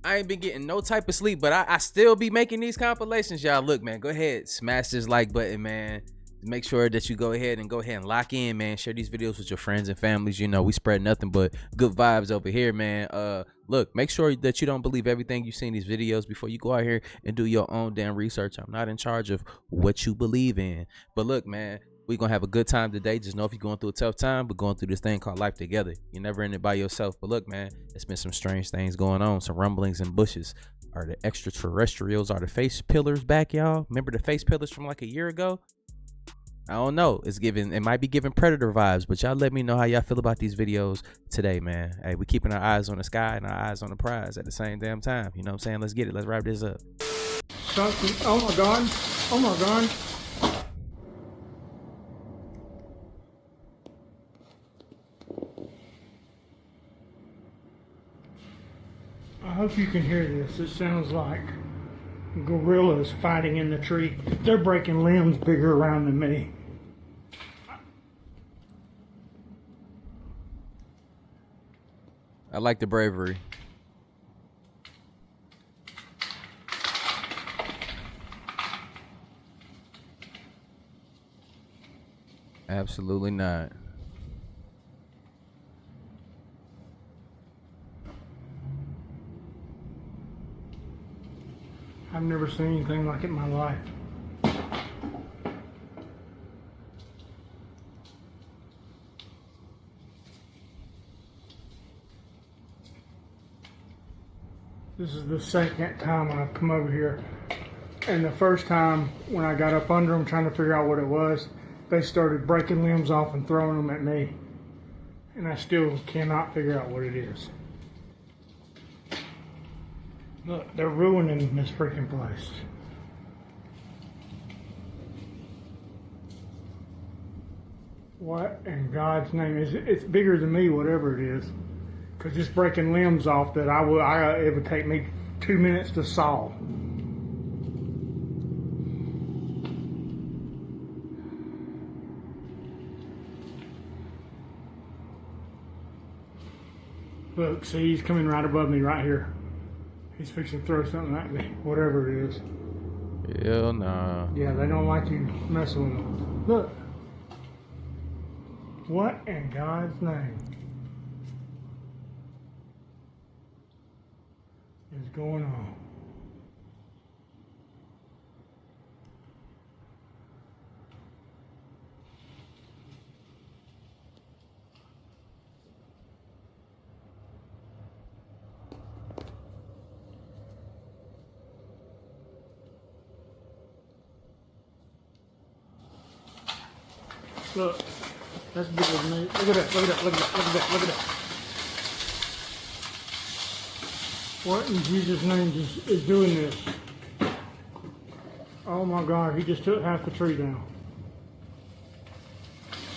I ain't been getting no type of sleep, but I still be making these compilations. Y'all, look, man, go ahead, smash this like button, man. Make sure that you go ahead and lock in, man. Share these videos with your friends and families. You know, we spread nothing but good vibes over here, man. Look, make sure that you don't believe everything you see in these videos before you go out here and do your own damn research. I'm not in charge of what you believe in. But look, man, we're going to have a good time today. Just know if you're going through a tough time, we're going through this thing called life together. You're never in it by yourself. But look, man, it's been some strange things going on, some rumblings and bushes. Are the extraterrestrials, are the face pillars back, y'all? Remember the face pillars from like a year ago? I don't know. It might be giving Predator vibes, but y'all let me know how y'all feel about these videos today, man. Hey, we keeping our eyes on the sky and our eyes on the prize at the same damn time. You know what I'm saying? Let's get it. Let's wrap this up. Oh my God. Oh my God. I hope you can hear this. It sounds like gorillas fighting in the tree. They're breaking limbs bigger around than me. I like the bravery. Absolutely not. I've never seen anything like it in my life. This is the second time I've come over here. And the first time when I got up under them trying to figure out what it was, they started breaking limbs off and throwing them at me. And I still cannot figure out what it is. Look, they're ruining this freaking place. What in God's name is it? It's bigger than me, whatever it is. Because just breaking limbs off that it would take me 2 minutes to solve. Look, see, he's coming right above me right here. He's fixing to throw something at me, whatever it is. Hell nah. Yeah, they don't like you messing with them. Look. What in God's name is going on? Look, that's bigger than me. Look at that, look at that, look at that, look at that, look at that. What in Jesus' name is doing this? Oh my God, he just took half the tree down.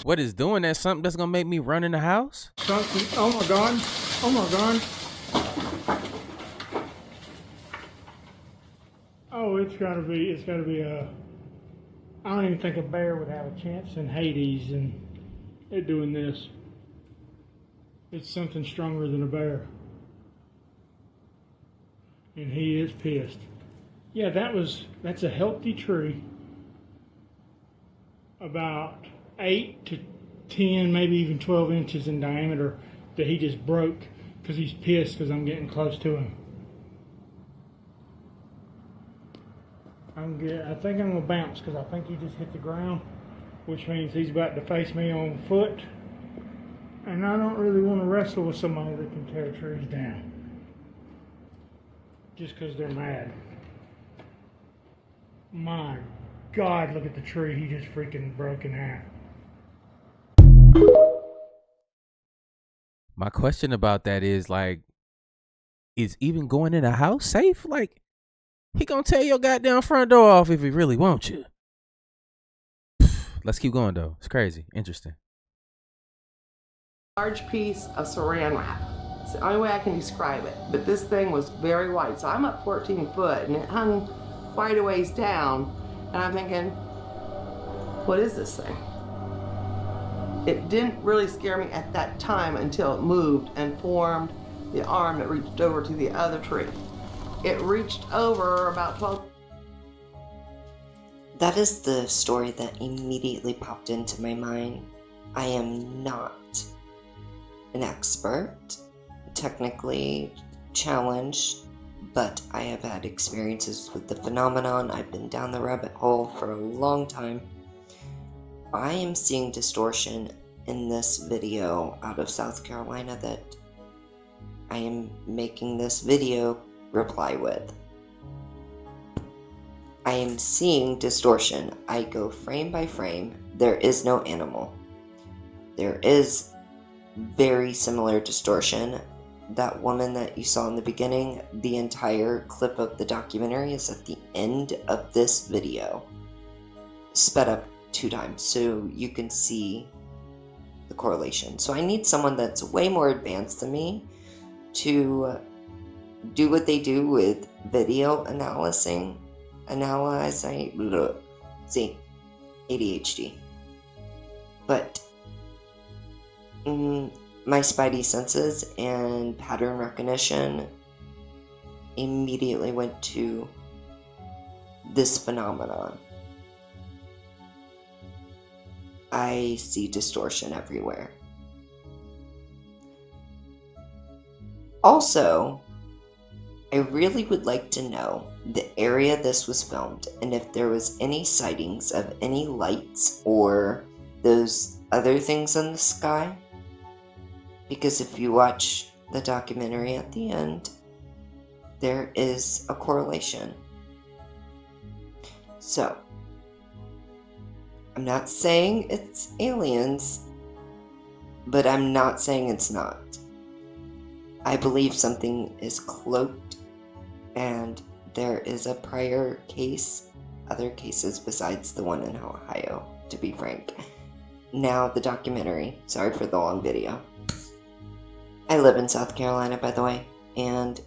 What is doing that? Something that's gonna make me run in the house? Something, oh my God, oh my God. Oh, it's gotta be a, I don't even think a bear would have a chance in Hades and it doing this. It's something stronger than a bear. And he is pissed. Yeah, that's a healthy tree. About 8 to 10, maybe even 12 inches in diameter that he just broke because he's pissed because I'm getting close to him. I think I'm going to bounce because I think he just hit the ground, which means he's about to face me on foot. And I don't really want to wrestle with somebody that can tear trees down just because they're mad. My God, look at the tree he just freaking broke in half. My question about that is, like, is even going in a house safe? Like, he gonna tear your goddamn front door off if he really wants you. Let's keep going though. It's crazy. Interesting. Large piece of saran wrap. It's the only way I can describe it. But this thing was very wide. So I'm up 14 foot and it hung quite a ways down. And I'm thinking, what is this thing? It didn't really scare me at that time until it moved and formed the arm that reached over to the other tree. It reached over about 12. That is the story that immediately popped into my mind. I am not an expert, technically challenged, but I have had experiences with the phenomenon. I've been down the rabbit hole for a long time. I am seeing distortion in this video out of South Carolina that I am making this video reply with. I am seeing distortion. I go frame by frame. There is no animal. There is very similar distortion. That woman that you saw in the beginning, the entire clip of the documentary is at the end of this video, sped up 2 times so you can see the correlation. So I need someone that's way more advanced than me to do what they do with video analyzing, see, ADHD. But my spidey senses and pattern recognition immediately went to this phenomenon. I see distortion everywhere. Also, I really would like to know the area this was filmed and if there was any sightings of any lights or those other things in the sky. Because if you watch the documentary at the end, there is a correlation. So, I'm not saying it's aliens, but I'm not saying it's not. I believe something is cloaked, and there is a prior case, other cases besides the one in Ohio, to be frank. Now the documentary, sorry for the long video. I live in South Carolina, by the way, and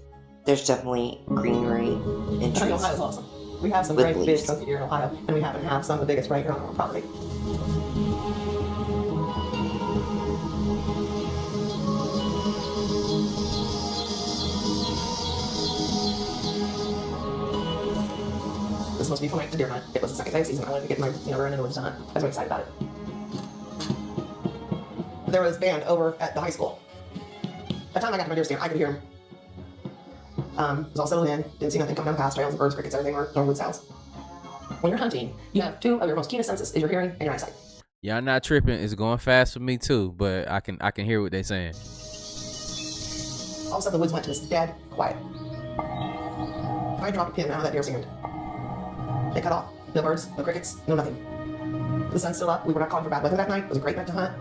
there's definitely greenery and trees. Ohio's awesome. We have some With great big leaves. chunky deer in Ohio, and we happen to have some of the biggest right here on our property. This is supposed to be for the deer hunt. It was the second day of season. I wanted to get my run in the woods to hunt. I was very excited about it. There was a band over at the high school. By the time I got to my deer stand, I could hear them. It was all settled in, didn't see nothing coming down the path, trails, birds, crickets, everything were normal wood sounds. When you're hunting, you have 2 of your most keenest senses is your hearing and your eyesight. Y'all not tripping. It's going fast for me too, but I can hear what they saying. All of a sudden the woods went to this dead quiet. If I dropped a pin out of that deer stand, they cut off. No birds, no crickets, no nothing. The sun's still up. We were not calling for bad weather that night. It was a great night to hunt.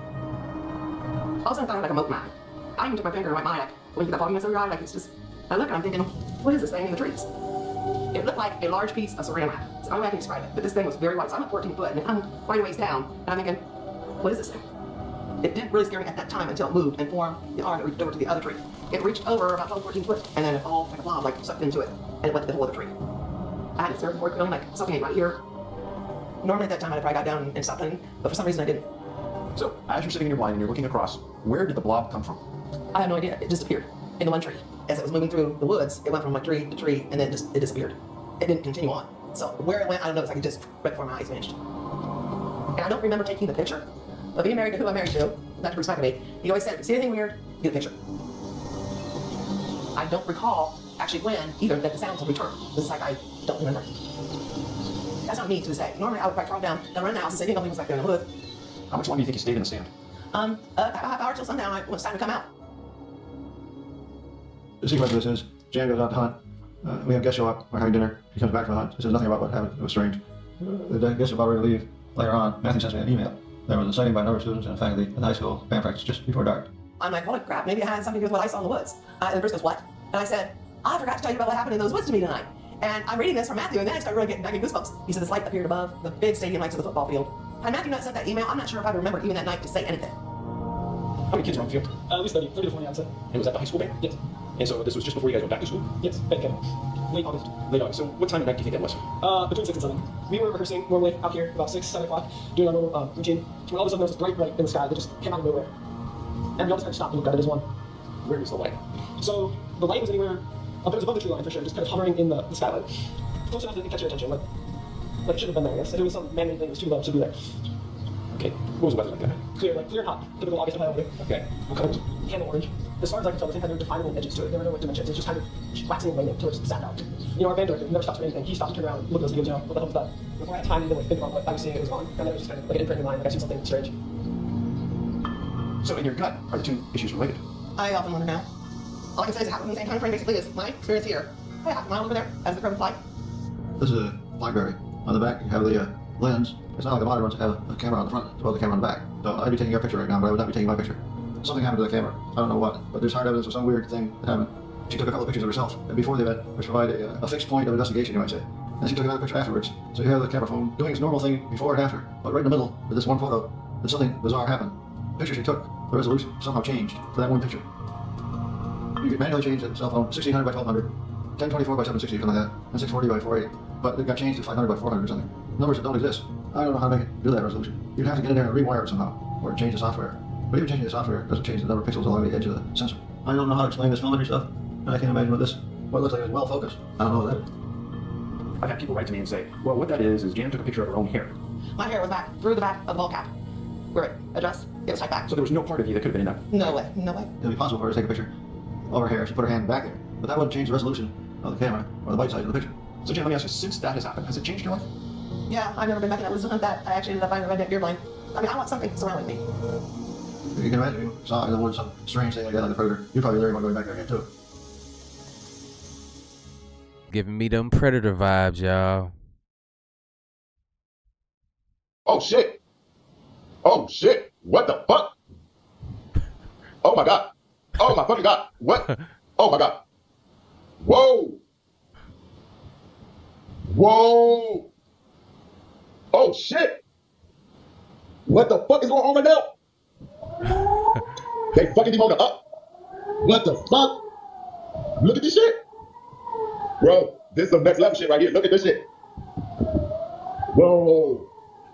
All of a sudden I thought I had like a moat map. I even took my finger and wiped my eye. When you get that fogginess over your eye, like it's just, I look and I'm thinking, what is this thing in the trees? It looked like a large piece of saran wrap. It's the only way I can describe it. But this thing was very white. So I'm at 14 foot and it hung quite a ways down. And I'm thinking, what is this thing? It didn't really scare me at that time until it moved and formed the arm that reached over to the other tree. It reached over about 12, 14 foot and then it all like a blob like sucked into it and it went to the whole other tree. I had it there before feeling like something right here. Normally at that time I'd probably got down and stopped hunting, but for some reason I didn't. So, as you're sitting in your blind and you're looking across, where did the blob come from? I have no idea. It just appeared in the one tree. As it was moving through the woods, it went from like tree to tree and then it disappeared. It didn't continue on. So where it went, I don't know. It's like it just right before my eyes vanished. And I don't remember taking the picture, but being married to who I'm married to, not to respect me, he always said, if you see anything weird, get a picture. I don't recall actually when either that the sounds will return. This is like I don't remember. That's not me to this day. Normally I would probably crawl down and run the house and say, something was back there in the woods. How much longer do you think you stayed in the stand? About a half hour till sundown when it's time to come out. The sequence of this is Jan goes out to hunt. We have guests show up. We're having dinner. He comes back from the hunt. He says nothing about what happened. It was strange. The guests are about ready to leave. Later on, Matthew sends me an email. There was a sighting by a number of students and faculty at the high school band practice just before dark. I'm like, holy crap, maybe it had something to do with what I saw in the woods. And Bruce goes, what? And I said, I forgot to tell you about what happened in those woods to me tonight. And I'm reading this from Matthew, and then I started really getting goosebumps. He said this light appeared above the big stadium lights of the football field. Had Matthew not sent that email, I'm not sure if I remembered even that night to say anything. How many kids were on the field? We studied 30 to 40 outside. It was at the high school band? Yes. And so this was just before you guys went back to school? Yes, back in late August. Late August. So what time of night do you think that was? Between 6 and 7. We were rehearsing normally out here about 6, 7 o'clock, doing our normal routine. When all of a sudden there was this bright light in the sky that just came out of nowhere. And we all just kind of stopped and looked at it as one. where is the light? So the light was anywhere, it was above the tree line for sure, just kind of hovering in the skyline. Close enough that it could catch your attention, like it should have been there, I guess. If it was some man-made thing, it was too low to be there. Okay. What was the weather like that? Clear and hot. Typical August Ohio weather. Okay. What colors? Candle orange. As far as I can tell, the thing had no definable edges to it. There were no dimensions. It's just kind of waxing and waning until it sat out. You know, our band director never stops for anything. He stopped to turn around, look at those videos, you know, what the hell was that? Before I had time to even think about what I was seeing, it was gone. And then it was just kind of like an imprint in mind, like I seen something strange. So in your gut, are the two issues related? I often wonder now. All I can say is it happened in the same time frame basically as my experience here. I half a mile over there as the crow would fly. This is a Blackberry. On the back, you have the lens. It's not like the modern ones that have a camera on the front as well as the camera on the back. So I'd be taking your picture right now, but I would not be taking my picture. Something happened to the camera. I don't know what, but there's hard evidence of some weird thing that happened. She took a couple of pictures of herself, and before the event, which provided a fixed point of investigation, you might say. And she took another picture afterwards. So you have the camera phone doing its normal thing before and after, but right in the middle, with this one photo, that something bizarre happened. The picture she took, the resolution somehow changed for that one picture. You could manually change the cell phone 1600 by 1200, 1024 by 760, something like that, and 640 by 480. But it got changed to 500 by 400 or something. Numbers that don't exist. I don't know how to make it do that resolution. You'd have to get in there and rewire it somehow, or change the software. But even changing the software doesn't change the number of pixels along the edge of the sensor. I don't know how to explain this filmmetry stuff, and I can't imagine what looks like it's well focused. I don't know what that is. I've had people write to me and say, well, what that is Jan took a picture of her own hair. My hair was back through the back of the ball cap. Where it adjusts, it was tied back. So there was no part of you that could have been in that. No way, no way. It would be possible for her to take a picture of her hair. She put her hand back there, but that wouldn't change the resolution of the camera or the bite size of the picture. So Jan, let me ask you, since that has happened, has it changed your life? Yeah, I've never been back in that lizard hunt that. I actually ended up buying a redneck deer blind. I mean, I want something surrounding me. You can imagine you saw in the woods some strange thing like that, like a predator. You'd probably learn about going back there again too. Giving me them predator vibes, y'all. Oh shit. Oh shit. What the fuck? Oh my god. Oh my fucking god. What? Oh my god. Whoa. Whoa. Oh shit. What the fuck is going on right now? They fucking demoted up. What the fuck? Look at this shit. Bro, this is some next level shit right here. Look at this shit. Whoa.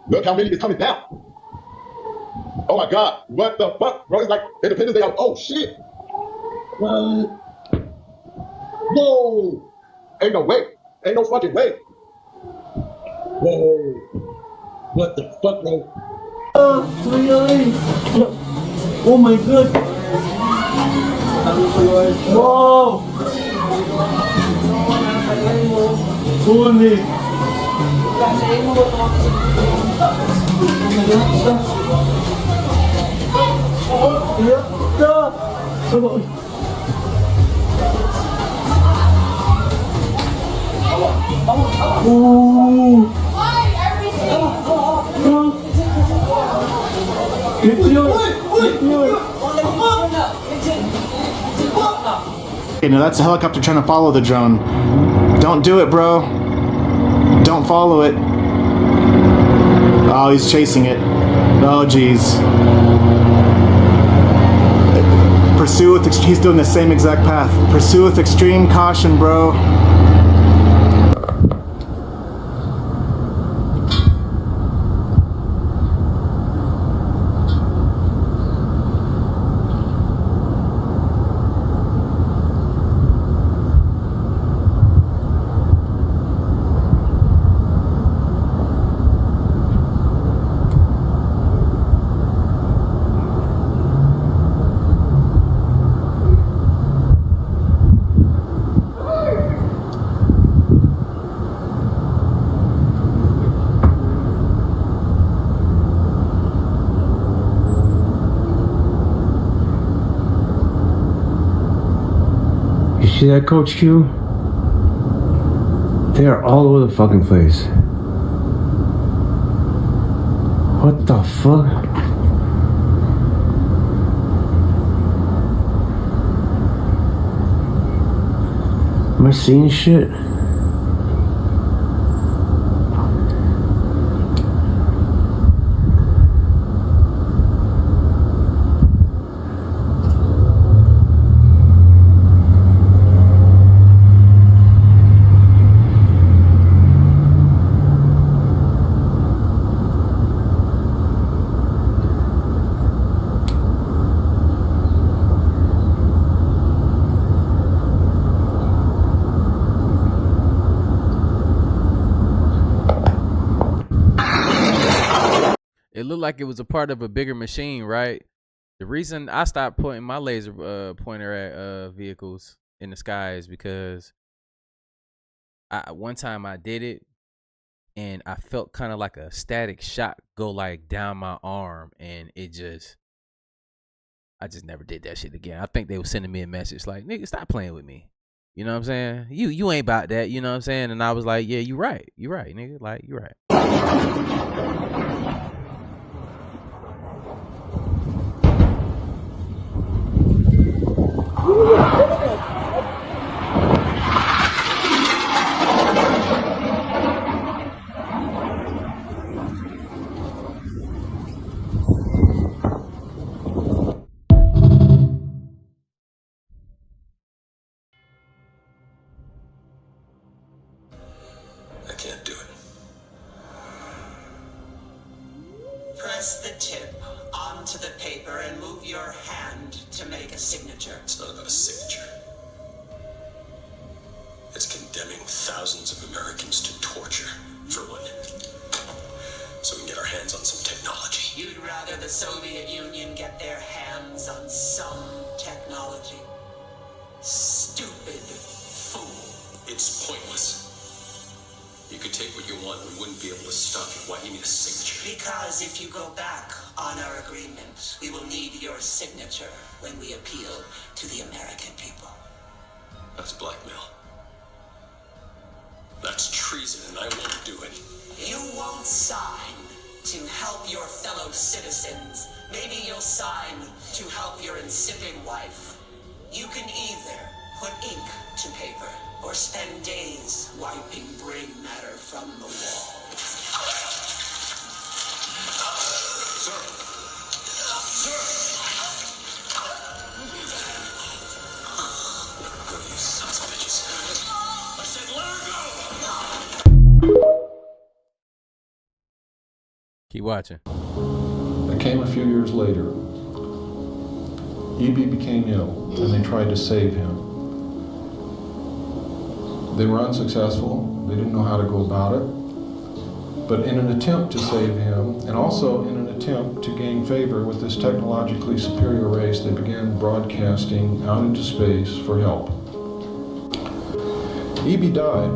Look how many is coming down. Oh my god. What the fuck? Bro, it's like Independence Day. Oh shit. What? Whoa. Ain't no way. Ain't no fucking way. Whoa. What the fuck, bro? Oh my god! Whoa! Holy! Ooh! You know, that's a helicopter trying to follow the drone. Don't do it, bro. Don't follow it. Oh, he's chasing it. Oh, jeez. Pursue with, he's doing the same exact path. Pursue with extreme caution, bro. See that, Coach Q? They are all over the fucking place. What the fuck? Am I seeing shit? It looked like it was a part of a bigger machine, right? The reason I stopped pointing my laser pointer at vehicles in the sky is because one time I did it and I felt kind of like a static shock go like down my arm, and I just never did that shit again. I think they were sending me a message like, nigga, stop playing with me. You know what I'm saying? You ain't about that, you know what I'm saying? And I was like, yeah, you right, nigga. Like, you right. I can't do it. Press the tip onto the paper and move your hand to make a signature. It's not about a signature. It's condemning thousands of Americans to torture, for one. So we can get our hands on some technology. You'd rather the Soviet Union get their hands on some technology? Stupid fool. It's pointless. You could take what you want, we wouldn't be able to stop you. Why do you need a signature? Because if you go back on our agreement, we will need your signature when we appeal to the American people. That's blackmail. That's treason, and I won't do it. You won't sign to help your fellow citizens. Maybe you'll sign to help your insipid wife. You can either put ink to paper or spend days wiping brain matter from the walls. Sir! Sir! Go, you sons of bitches. I said let her go! Keep watching. It came a few years later. E.B. became ill, and they tried to save him. They were unsuccessful. They didn't know how to go about it. But in an attempt to save him, and also in an attempt to gain favor with this technologically superior race, they began broadcasting out into space for help. E.B. died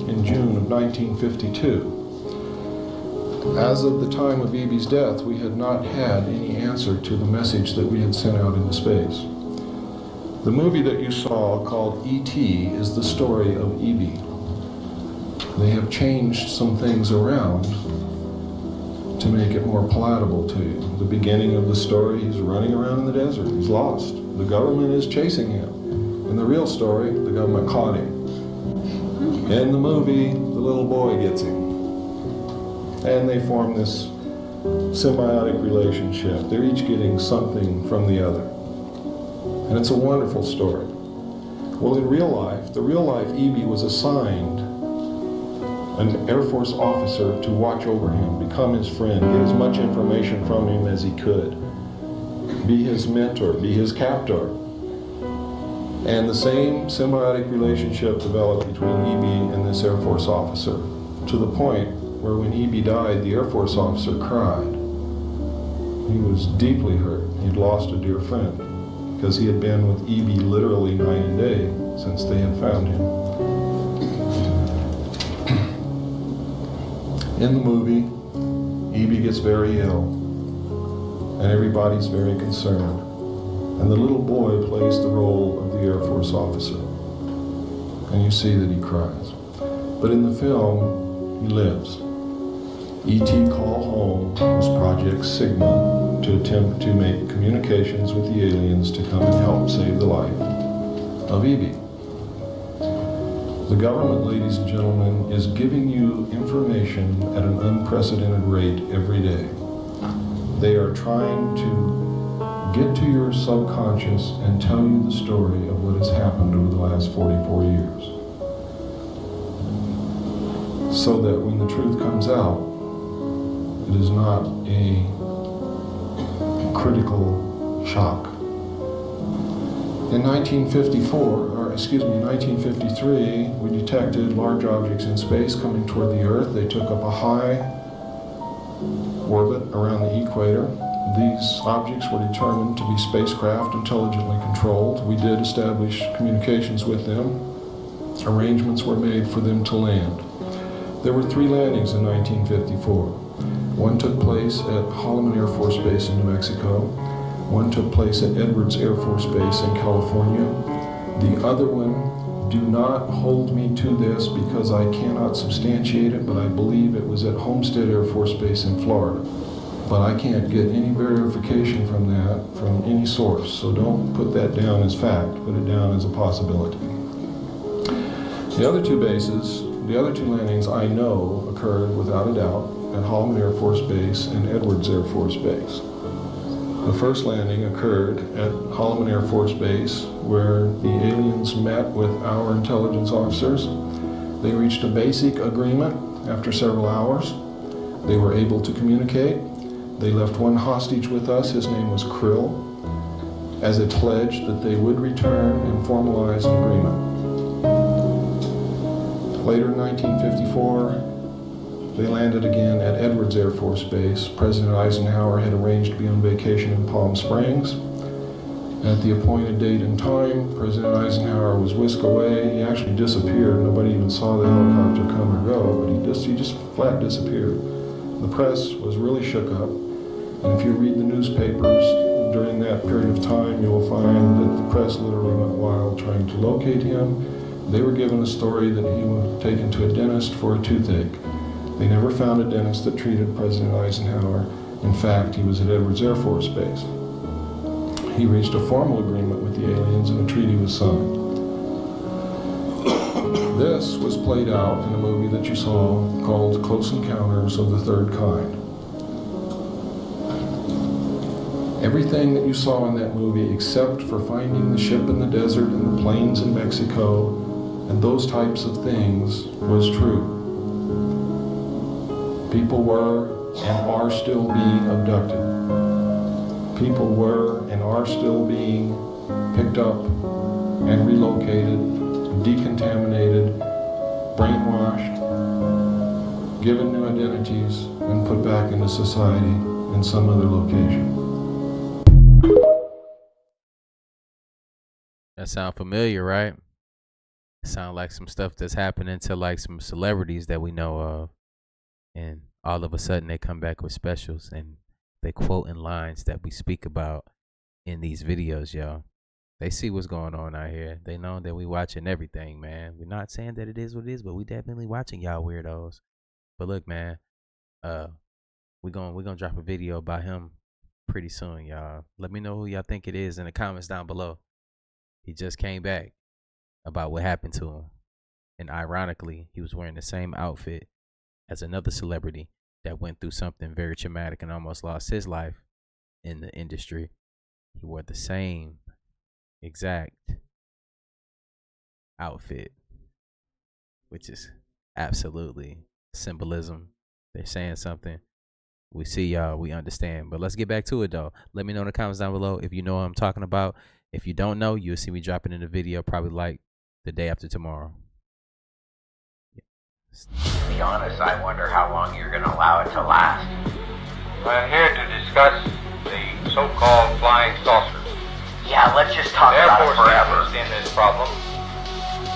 in June of 1952. As of the time of E.B.'s death, we had not had any answer to the message that we had sent out into space. The movie that you saw, called E.T., is the story of E.B. They have changed some things around to make it more palatable to you. The beginning of the story, he's running around in the desert. He's lost. The government is chasing him. In the real story, the government caught him. In the movie, the little boy gets him. And they form this symbiotic relationship. They're each getting something from the other. And it's a wonderful story. Well, in real life, the real life E.B. was assigned an Air Force officer to watch over him, become his friend, get as much information from him as he could, be his mentor, be his captor. And the same symbiotic relationship developed between E.B. and this Air Force officer, to the point where when E.B. died, the Air Force officer cried. He was deeply hurt. He'd lost a dear friend, because he had been with E.B. literally night and day since they had found him. In the movie, E.B. gets very ill, and everybody's very concerned. And the little boy plays the role of the Air Force officer. And you see that he cries. But in the film, he lives. E.T. Call Home was Project Sigma to attempt to make communications with the aliens to come and help save the life of E.B. The government, ladies and gentlemen, is giving you information at an unprecedented rate every day. They are trying to get to your subconscious and tell you the story of what has happened over the last 44 years. So that when the truth comes out, it is not a critical shock. In 1953, we detected large objects in space coming toward the Earth. They took up a high orbit around the equator. These objects were determined to be spacecraft intelligently controlled. We did establish communications with them. Arrangements were made for them to land. There were 3 landings in 1954. One took place at Holloman Air Force Base in New Mexico. One took place at Edwards Air Force Base in California. The other one, do not hold me to this because I cannot substantiate it, but I believe it was at Homestead Air Force Base in Florida. But I can't get any verification from that from any source, so don't put that down as fact, put it down as a possibility. The other 2 bases, the other 2 landings I know occurred without a doubt at Holloman Air Force Base and Edwards Air Force Base. The first landing occurred at Holloman Air Force Base, where the aliens met with our intelligence officers. They reached a basic agreement after several hours. They were able to communicate. They left one hostage with us, his name was Krill, as a pledge that they would return and formalize an agreement. Later in 1954, they landed again at Edwards Air Force Base. President Eisenhower had arranged to be on vacation in Palm Springs. At the appointed date and time, President Eisenhower was whisked away. He actually disappeared. Nobody even saw the helicopter come or go, but he just flat disappeared. The press was really shook up, and if you read the newspapers during that period of time, you will find that the press literally went wild trying to locate him. They were given a story that he was taken to a dentist for a toothache. They never found a dentist that treated President Eisenhower. In fact, he was at Edwards Air Force Base. He reached a formal agreement with the aliens and a treaty was signed. This was played out in a movie that you saw called Close Encounters of the Third Kind. Everything that you saw in that movie, except for finding the ship in the desert and the planes in Mexico and those types of things, was true. People were and are still being abducted. People were and are still being picked up and relocated, decontaminated, brainwashed, given new identities, and put back into society in some other location. That sound familiar, right? Sound like some stuff that's happening to like some celebrities that we know of. And all of a sudden they come back with specials and they quote in lines that we speak about in these videos, y'all. They see what's going on out here. They know that we watching everything, man. We're not saying that it is what it is, but we definitely watching y'all weirdos. But look, man, we're gonna drop a video about him pretty soon, y'all. Let me know who y'all think it is in the comments down below. He just came back about what happened to him. And ironically, he was wearing the same outfit as another celebrity that went through something very traumatic and almost lost his life in the industry. He wore the same exact outfit, which is absolutely symbolism. They're saying something. We see y'all, we understand. But let's get back to it though. Let me know in the comments down below if you know what I'm talking about. If you don't know, you'll see me dropping in the video probably like the day after tomorrow. To be honest, I wonder how long you're going to allow it to last. I'm here to discuss the so-called flying saucers. Yeah, let's just talk about it forever. In this problem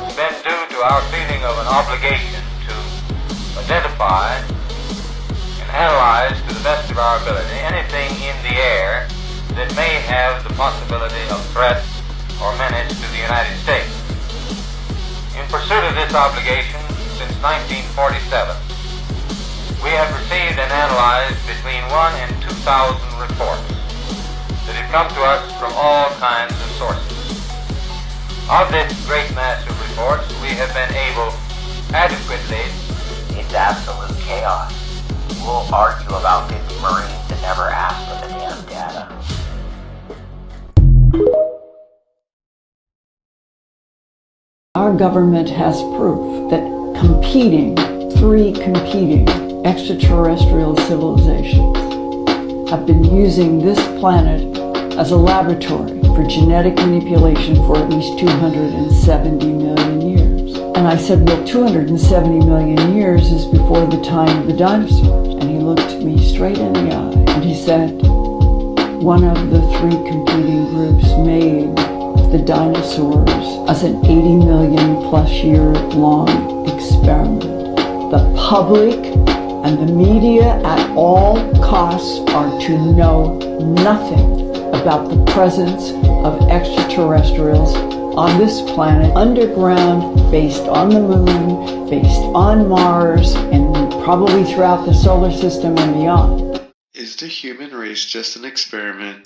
has been due to our feeling of an obligation to identify and analyze to the best of our ability anything in the air that may have the possibility of threat or menace to the United States. In pursuit of this obligation, since 1947, we have received and analyzed between 1,000 and 2,000 reports that have come to us from all kinds of sources. Of this great mass of reports, we have been able adequately... It's absolute chaos. We'll argue about 50 Marines that never asked for the damn data. Our government has proof that three competing extraterrestrial civilizations have been using this planet as a laboratory for genetic manipulation for at least 270 million years. And I said, well, 270 million years is before the time of the dinosaurs. And he looked me straight in the eye and he said, one of the three competing groups made the dinosaurs as an 80 million plus year long experiment. The public and the media at all costs are to know nothing about the presence of extraterrestrials on this planet, underground, based on the moon, based on Mars, and probably throughout the solar system and beyond. Is the human race just an experiment?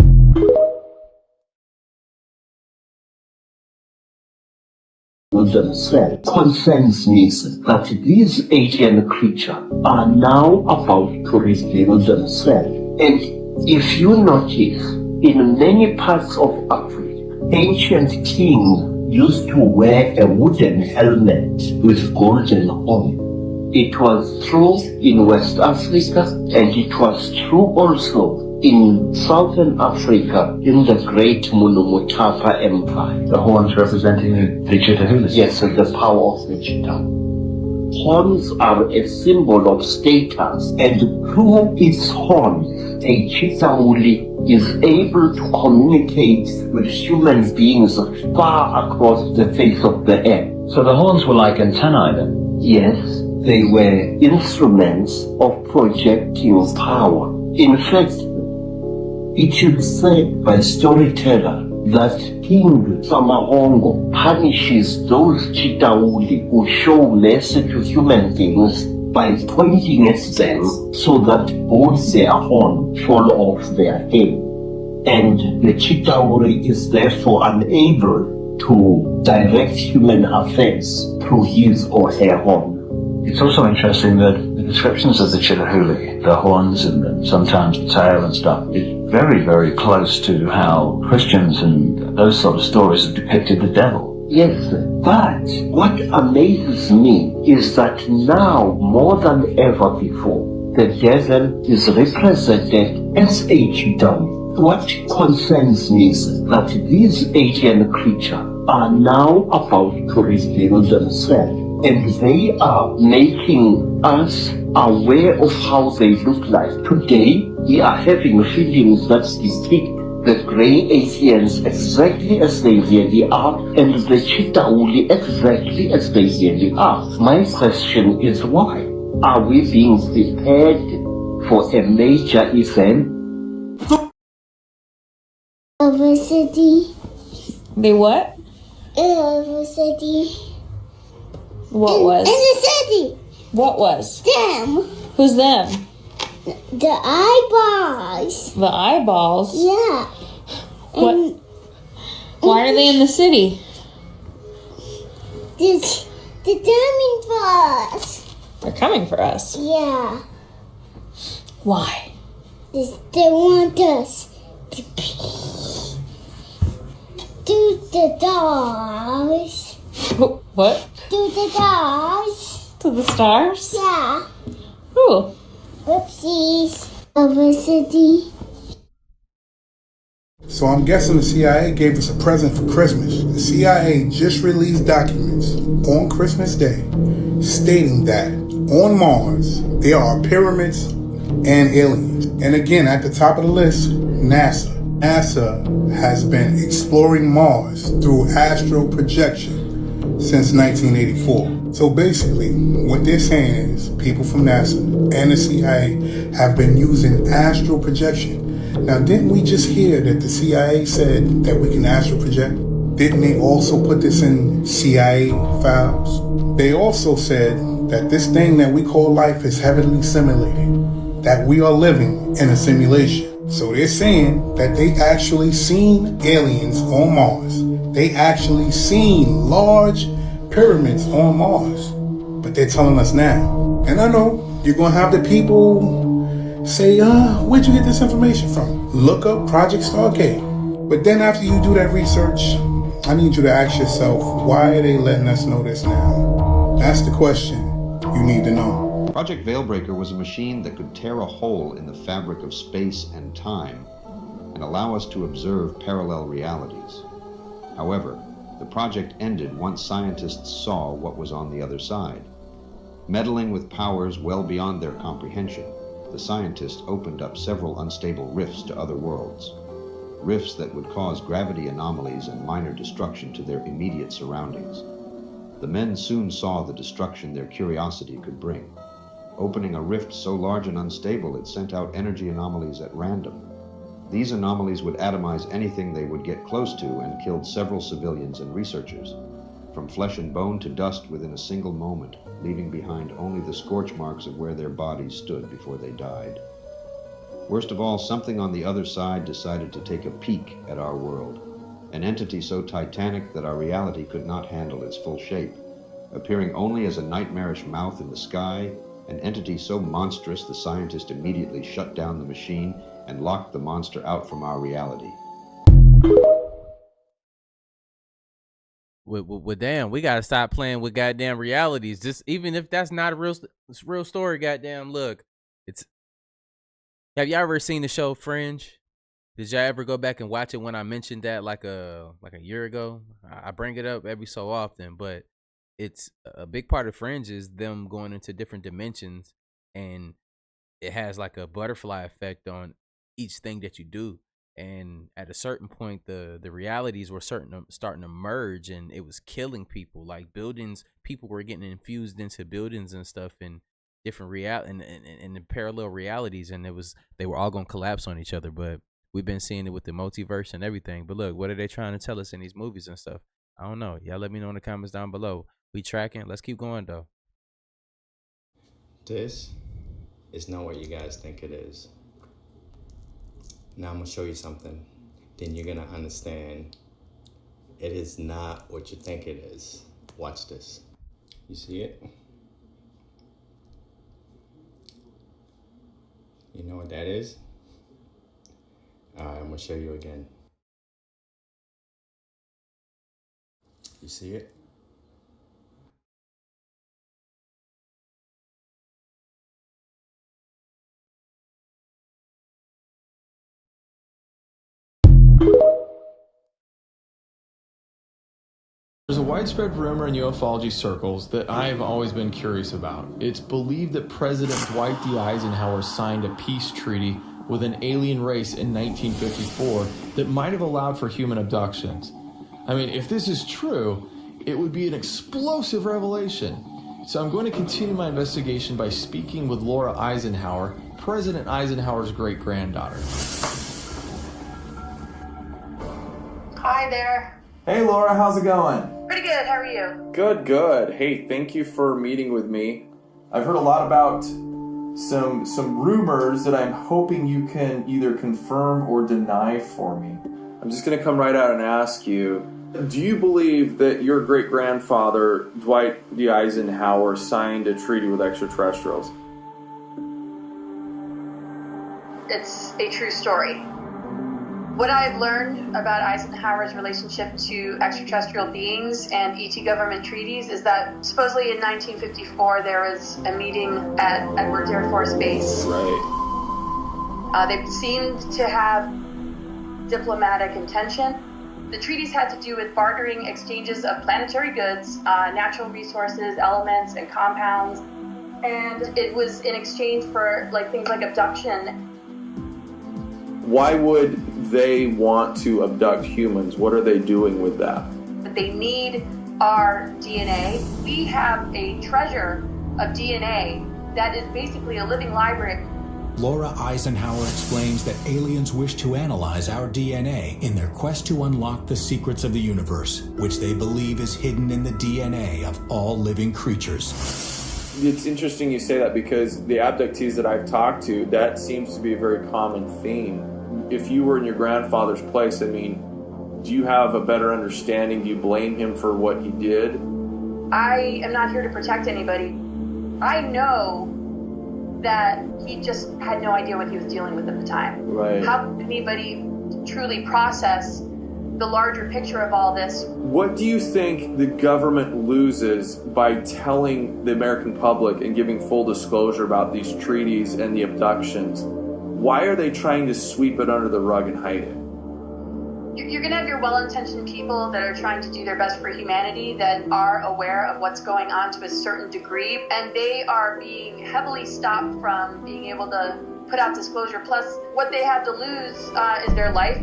Themselves concerns me that these alien creatures are now about to reveal themselves. And if you notice, in many parts of Africa, ancient kings used to wear a wooden helmet with golden horns. It was true in West Africa, and it was true also in Southern Africa in the great Mulumutapa Empire. The horns representing the Chitahulis? Yes, and the power of the Chitahulis. Horns are a symbol of status, and through its horns, a Chitauli is able to communicate with human beings far across the face of the earth. So the horns were like antennae then? Yes, they were instruments of projecting power. In fact, it is said by storyteller that King Samahongo punishes those Chitauli who show mercy to human beings by pointing at them so that both their horns fall off their head. And the Chitauri is therefore unable to direct human affairs through his or her horn. It's also interesting that the descriptions of the Chitahuli, the horns and sometimes the tail and stuff, is very, very close to how Christians and those sort of stories have depicted the devil. Yes, but what amazes me is that now, more than ever before, the devil is represented as a Chitauri. What concerns me is that these alien creatures are now about to reveal themselves. And they are making us aware of how they look like. Today, we are having feelings that depict the grey aliens exactly as they really are, and the Chitauli exactly as they really are. My question is why? Are we being prepared for a major event? University. They what? University. What was? In the city. What was? Them. Who's them? The eyeballs. The eyeballs? Yeah. What? Why are they in the city? They're coming for us. They're coming for us? Yeah. Why? They want us to do the dogs. What? To the stars. To the stars? Yeah. Ooh. Oopsies. University. So I'm guessing the CIA gave us a present for Christmas. The CIA just released documents on Christmas Day stating that on Mars there are pyramids and aliens. And again, at the top of the list, NASA. NASA has been exploring Mars through astral projection since 1984. So basically, what they're saying is people from NASA and the CIA have been using astral projection. Now, didn't we just hear that the CIA said that we can astral project? Didn't they also put this in CIA files? They also said that this thing that we call life is heavily simulated, that we are living in a simulation. So they're saying that they actually seen aliens on Mars. They actually seen large pyramids on Mars. But they're telling us now. And I know you're going to have the people say, where'd you get this information from? Look up Project Stargate. But then after you do that research, I need you to ask yourself, why are they letting us know this now? That's the question you need to know. Project Veilbreaker was a machine that could tear a hole in the fabric of space and time and allow us to observe parallel realities. However, the project ended once scientists saw what was on the other side. Meddling with powers well beyond their comprehension, the scientists opened up several unstable rifts to other worlds. Rifts that would cause gravity anomalies and minor destruction to their immediate surroundings. The men soon saw the destruction their curiosity could bring. Opening a rift so large and unstable it sent out energy anomalies at random. These anomalies would atomize anything they would get close to and killed several civilians and researchers, from flesh and bone to dust within a single moment, leaving behind only the scorch marks of where their bodies stood before they died. Worst of all, something on the other side decided to take a peek at our world, an entity so titanic that our reality could not handle its full shape, appearing only as a nightmarish mouth in the sky, an entity so monstrous the scientist immediately shut down the machine and locked the monster out from our reality. Well, damn, we gotta stop playing with goddamn realities. Just even if that's not a real story, goddamn. Look, it's. Have y'all ever seen the show Fringe? Did y'all ever go back and watch it when I mentioned that like a year ago? I bring it up every so often, but it's a big part of Fringe is them going into different dimensions, and it has like a butterfly effect on each thing that you do. And at a certain point, the realities were starting to merge, and it was killing people. Like buildings, people were getting infused into buildings and stuff, and different in the parallel realities, and they were all gonna collapse on each other. But we've been seeing it with the multiverse and everything. But look, what are they trying to tell us in these movies and stuff? I don't know. Y'all let me know in the comments down below. We tracking. Let's keep going though. This is not what you guys think it is. Now I'm gonna show you something, then you're gonna understand it is not what you think it is. Watch this. You see it? You know what that is? Alright, I'm gonna show you again. You see it? There's a widespread rumor in ufology circles that I've always been curious about. It's believed that President Dwight D. Eisenhower signed a peace treaty with an alien race in 1954 that might have allowed for human abductions. I mean, if this is true, it would be an explosive revelation. So I'm going to continue my investigation by speaking with Laura Eisenhower, President Eisenhower's great-granddaughter. Hi there. Hey Laura, how's it going? Pretty good, how are you? Good, good. Hey, thank you for meeting with me. I've heard a lot about some rumors that I'm hoping you can either confirm or deny for me. I'm just going to come right out and ask you, do you believe that your great-grandfather, Dwight D. Eisenhower, signed a treaty with extraterrestrials? It's a true story. What I've learned about Eisenhower's relationship to extraterrestrial beings and ET government treaties is that supposedly in 1954 there was a meeting at Edwards Air Force Base. Right. They seemed to have diplomatic intention. The treaties had to do with bartering exchanges of planetary goods, natural resources, elements, and compounds. And it was in exchange for things like abduction. Why would they want to abduct humans? What are they doing with that? But they need our DNA. We have a treasure of DNA that is basically a living library. Laura Eisenhower explains that aliens wish to analyze our DNA in their quest to unlock the secrets of the universe, which they believe is hidden in the DNA of all living creatures. It's interesting you say that because the abductees that I've talked to, that seems to be a very common theme. If you were in your grandfather's place, I mean, do you have a better understanding? Do you blame him for what he did? I am not here to protect anybody. I know that he just had no idea what he was dealing with at the time. Right. How could anybody truly process the larger picture of all this? What do you think the government loses by telling the American public and giving full disclosure about these treaties and the abductions? Why are they trying to sweep it under the rug and hide it? You're going to have your well-intentioned people that are trying to do their best for humanity, that are aware of what's going on to a certain degree, and they are being heavily stopped from being able to put out disclosure. Plus, what they have to lose is their life.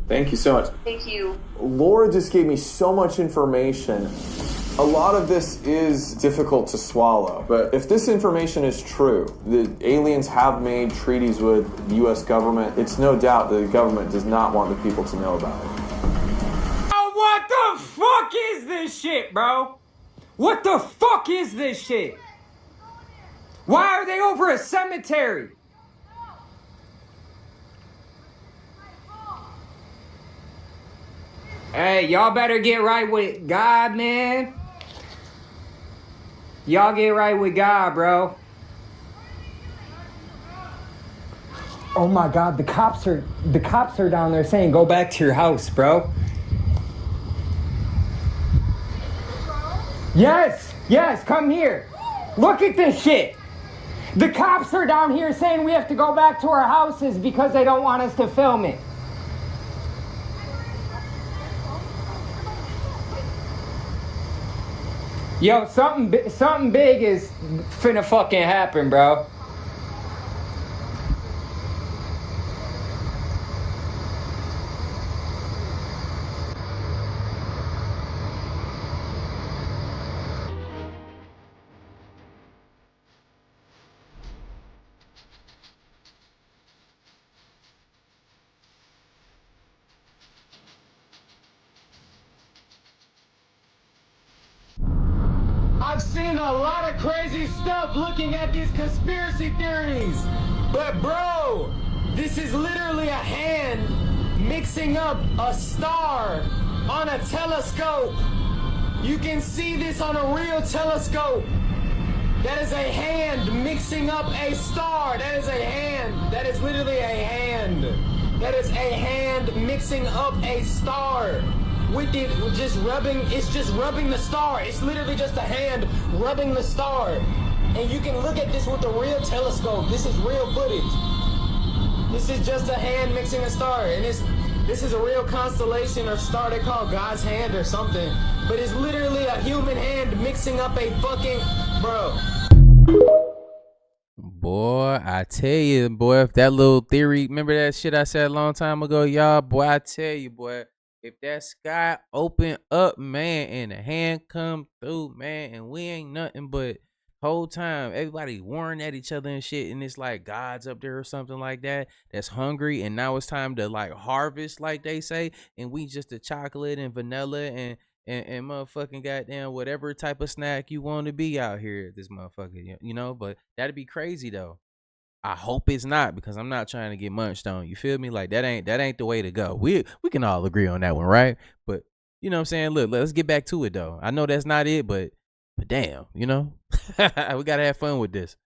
Thank you so much. Thank you. Laura just gave me so much information. A lot of this is difficult to swallow, but if this information is true, the aliens have made treaties with the U.S. government, it's no doubt that the government does not want the people to know about it. Oh, what the fuck is this shit, bro? What the fuck is this shit? Why are they over a cemetery? Hey, y'all better get right with God, man. Y'all get right with God, bro. Oh my God, the cops are down there saying go back to your house, bro. Yes, come here. Look at this shit. The cops are down here saying we have to go back to our houses because they don't want us to film it. Yo, something big is finna fucking happen, bro. I've seen a lot of crazy stuff looking at these conspiracy theories, but bro, this is literally a hand mixing up a star on a telescope. You can see this on a real telescope. That is a hand mixing up a star. That is a hand. That is literally a hand. That is a hand mixing up a star. With it just rubbing, it's just rubbing the star. It's literally just a hand rubbing the star. And you can look at this with a real telescope. This is real footage. This is just a hand mixing a star. And this is a real constellation or star they call God's hand or something. But it's literally a human hand mixing up a fucking, bro. Boy, I tell you, boy, if that little theory, remember that shit I said a long time ago, y'all? Boy, I tell you, boy. If that sky open up, man, and the hand come through, man, and we ain't nothing but whole time everybody warring at each other and shit, and it's like God's up there or something like that that's hungry, and now it's time to like harvest, like they say, and we just the chocolate and vanilla and motherfucking goddamn whatever type of snack you want to be out here, this motherfucker, you know. But that'd be crazy though. I hope it's not, because I'm not trying to get munched on. You feel me? Like that ain't the way to go. We can all agree on that one, right? But you know what I'm saying? Look, let's get back to it though. I know that's not it, but damn, you know, we gotta have fun with this.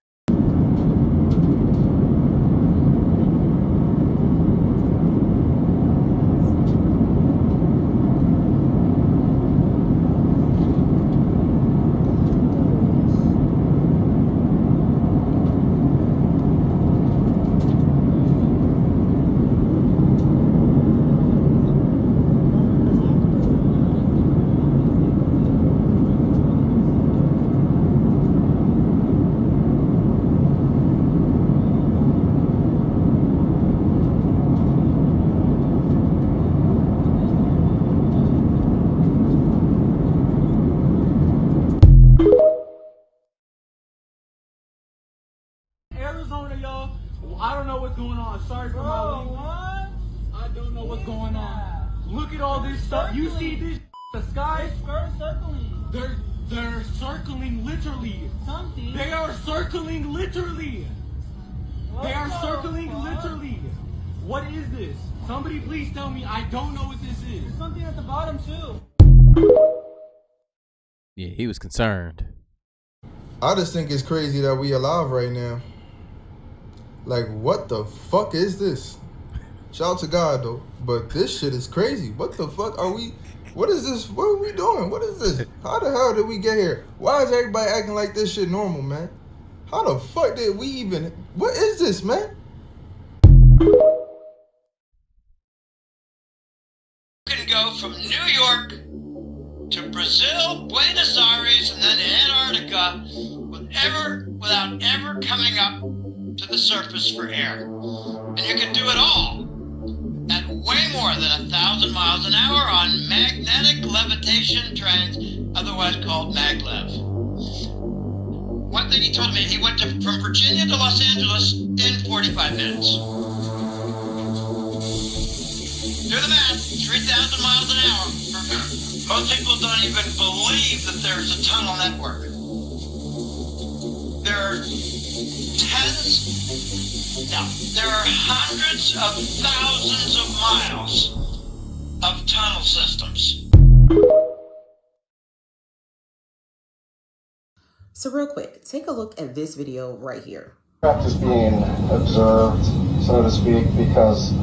I don't know what's going on. Sorry for my language. I don't know what's going on. Look at all this stuff. You see this? The sky? They're circling. They're circling literally. Something. They are circling literally. They are circling literally. What is this? Somebody please tell me. I don't know what this is. There's something at the bottom too. Yeah, he was concerned. I just think it's crazy that we alive right now. Like, what the fuck is this? Shout out to God though, but this shit is crazy. What the fuck are we? What is this? What are we doing? What is this? How the hell did we get here? Why is everybody acting like this shit normal, man? How the fuck did we even? What is this, man? from New York to Brazil, Buenos Aires, and then Antarctica without ever coming up to the surface for air. And you can do it all at way more than 1,000 miles an hour on magnetic levitation trains, otherwise called maglev. One thing he told me, he went from Virginia to Los Angeles in 45 minutes. Do the math, 3,000 miles an hour. Most people don't even believe that there's a tunnel network. There are there are hundreds of thousands of miles of tunnel systems. So real quick, take a look at this video right here. Craft is being observed, so to speak, because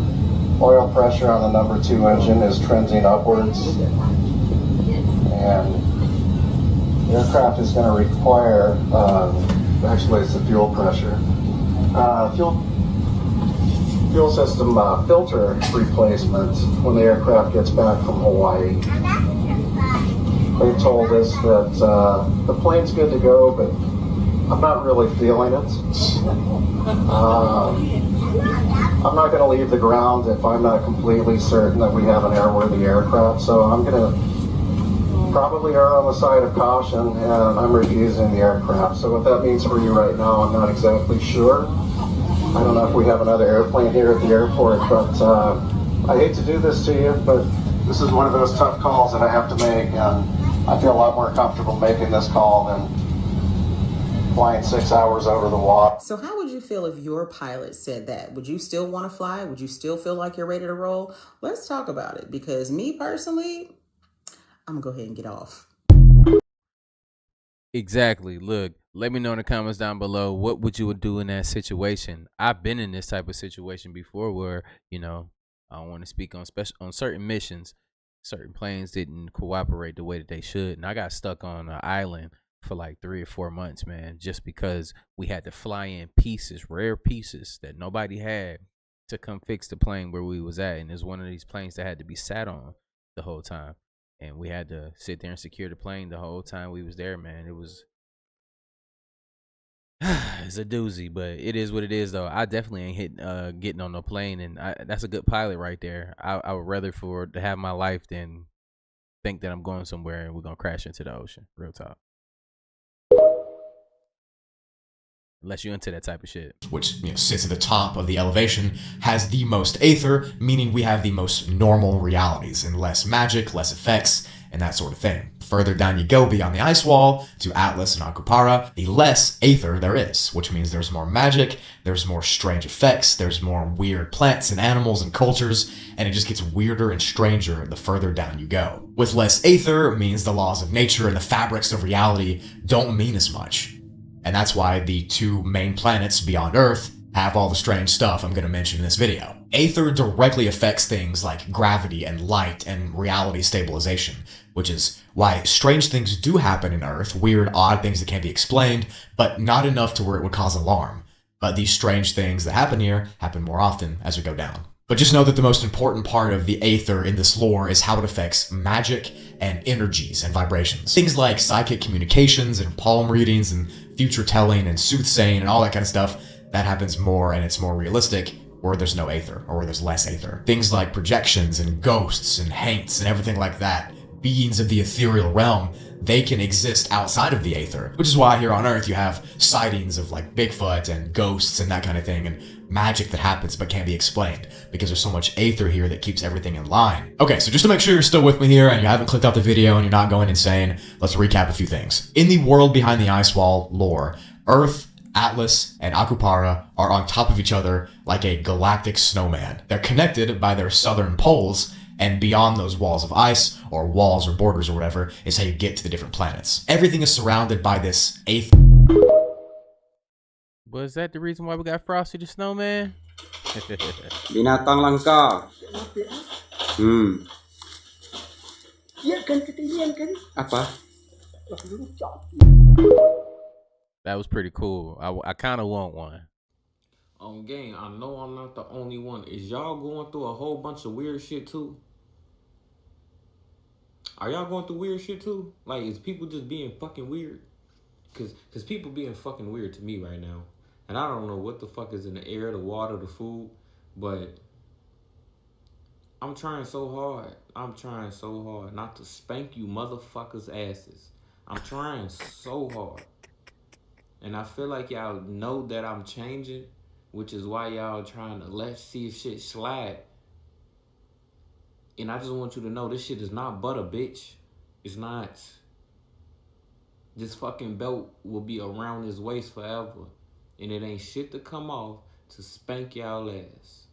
oil pressure on the number 2 engine is trending upwards, and the aircraft is going to require, actually it's the fuel pressure, fuel system filter replacement when the aircraft gets back from Hawaii. They told us that the plane's good to go, but I'm not really feeling it. I'm not going to leave the ground if I'm not completely certain that we have an airworthy aircraft, so I'm going to probably err on the side of caution, and I'm refusing the aircraft. So what that means for you right now, I'm not exactly sure. I don't know if we have another airplane here at the airport, but I hate to do this to you, but this is one of those tough calls that I have to make, and I feel a lot more comfortable making this call than flying 6 hours over the water. So how would you feel if your pilot said that? Would you still want to fly? Would you still feel like you're ready to roll? Let's talk about it, because me personally, I'm gonna go ahead and get off. Exactly. Look, let me know in the comments down below, what would you do in that situation? I've been in this type of situation before where, you know, I don't want to speak on certain missions. Certain planes didn't cooperate the way that they should, and I got stuck on an island for like 3 or 4 months, man, just because we had to fly in pieces, rare pieces that nobody had to come fix the plane where we was at. And it's one of these planes that had to be sat on the whole time, and we had to sit there and secure the plane the whole time we was there, man. It was it's a doozy, but it is what it is, though. I definitely ain't getting on no plane, and that's a good pilot right there. I would rather to have my life than think that I'm going somewhere and we're gonna crash into the ocean. Real talk. Unless you're into that type of shit. Which, you know, sits at the top of the elevation, has the most aether, meaning we have the most normal realities and less magic, less effects, and that sort of thing. Further down you go beyond the ice wall to Atlas and Akupara, the less aether there is, which means there's more magic, there's more strange effects, there's more weird plants and animals and cultures, and it just gets weirder and stranger the further down you go. With less aether means the laws of nature and the fabrics of reality don't mean as much. And that's why the 2 main planets beyond Earth have all the strange stuff I'm going to mention in this video. Aether directly affects things like gravity and light and reality stabilization, which is why strange things do happen in Earth, weird, odd things that can't be explained, but not enough to where it would cause alarm. But these strange things that happen here happen more often as we go down. But just know that the most important part of the aether in this lore is how it affects magic and energies and vibrations. Things like psychic communications and palm readings and future telling and soothsaying and all that kind of stuff, that happens more and it's more realistic where there's no aether or where there's less aether. Things like projections and ghosts and haints and everything like that, beings of the ethereal realm, they can exist outside of the aether, which is why here on Earth you have sightings of like Bigfoot and ghosts and that kind of thing, and magic that happens but can't be explained because there's so much aether here that keeps everything in line. Okay, so just to make sure you're still with me here and you haven't clicked off the video and you're not going insane, let's recap a few things. In the world behind the ice wall lore, Earth, Atlas, and Akupara are on top of each other like a galactic snowman. They're connected by their southern poles, and beyond those walls of ice, or walls or borders or whatever, is how you get to the different planets. Everything is surrounded by this aether. Was that the reason why we got Frosty the Snowman? Binatang langka. Apa? That was pretty cool. I kind of want one. On game, I know I'm not the only one. Is y'all going through a whole bunch of weird shit too? Are y'all going through weird shit too? Like, is people just being fucking weird? Cause people being fucking weird to me right now. And I don't know what the fuck is in the air, the water, the food, but I'm trying so hard. I'm trying so hard not to spank you motherfuckers' asses. I'm trying so hard. And I feel like y'all know that I'm changing, which is why y'all trying to let's see if shit slide. And I just want you to know this shit is not butter, bitch. It's not. This fucking belt will be around his waist forever. And it ain't shit to come off to spank y'all ass.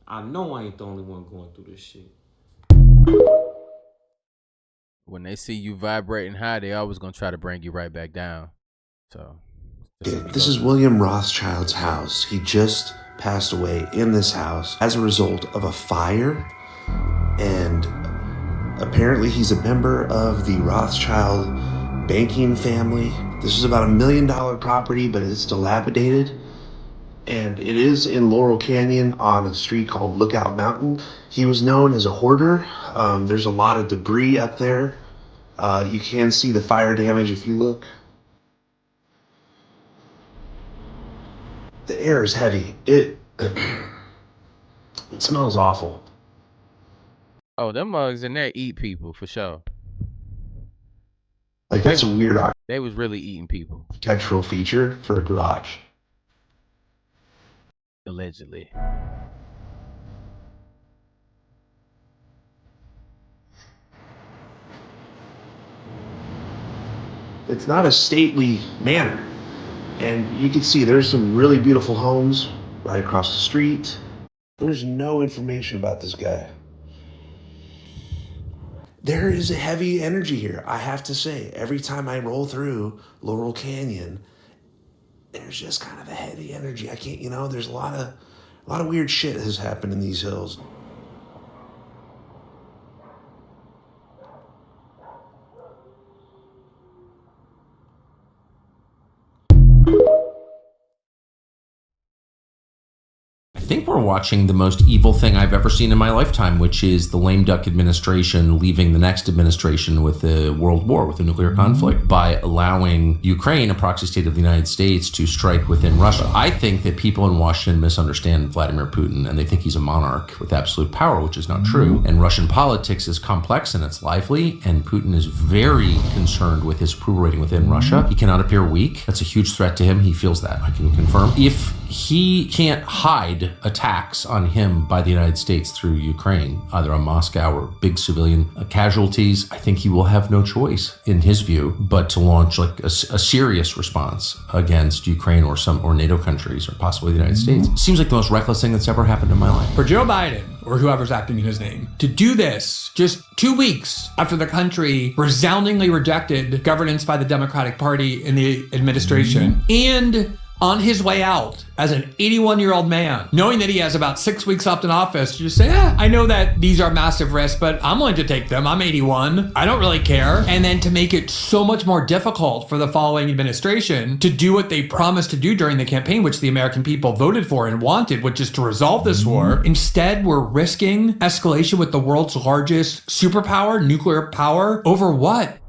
I know I ain't the only one going through this shit. When they see you vibrating high, they always gonna try to bring you right back down. So this is William Rothschild's house. He just passed away in this house as a result of a fire, and apparently he's a member of the Rothschild banking family. This is about $1 million property, but it's dilapidated, and it is in Laurel Canyon on a street called Lookout Mountain. He was known as a hoarder. There's a lot of debris up there. You can see the fire damage if you look. The air is heavy. It smells awful. Oh, them mugs in there eat people for sure. Like, that's a weird They was really eating people. architectural feature for a garage. Allegedly. It's not a stately manor. And you can see there's some really beautiful homes right across the street. There's no information about this guy. There is a heavy energy here, I have to say. Every time I roll through Laurel Canyon, there's just kind of a heavy energy. I can't, there's a lot of weird shit has happened in these hills. I think we're watching the most evil thing I've ever seen in my lifetime, which is the lame duck administration leaving the next administration with a world war, with a nuclear conflict, by allowing Ukraine, a proxy state of the United States, to strike within Russia. I think that people in Washington misunderstand Vladimir Putin, and they think he's a monarch with absolute power, which is not true. And Russian politics is complex and it's lively, and Putin is very concerned with his approval rating within Russia. He cannot appear weak. That's a huge threat to him. He feels that, I can confirm. If he can't hide attacks on him by the United States through Ukraine, either on Moscow or big civilian casualties, I think he will have no choice, in his view, but to launch like a serious response against Ukraine or NATO countries, or possibly the United States. It seems like the most reckless thing that's ever happened in my life. For Joe Biden, or whoever's acting in his name, to do this just 2 weeks after the country resoundingly rejected governance by the Democratic Party in the administration, and on his way out as an 81-year-old man, knowing that he has about 6 weeks left in office, to just say, I know that these are massive risks, but I'm willing to take them. I'm 81. I don't really care. And then to make it so much more difficult for the following administration to do what they promised to do during the campaign, which the American people voted for and wanted, which is to resolve this war. Instead, we're risking escalation with the world's largest superpower, nuclear power, over what?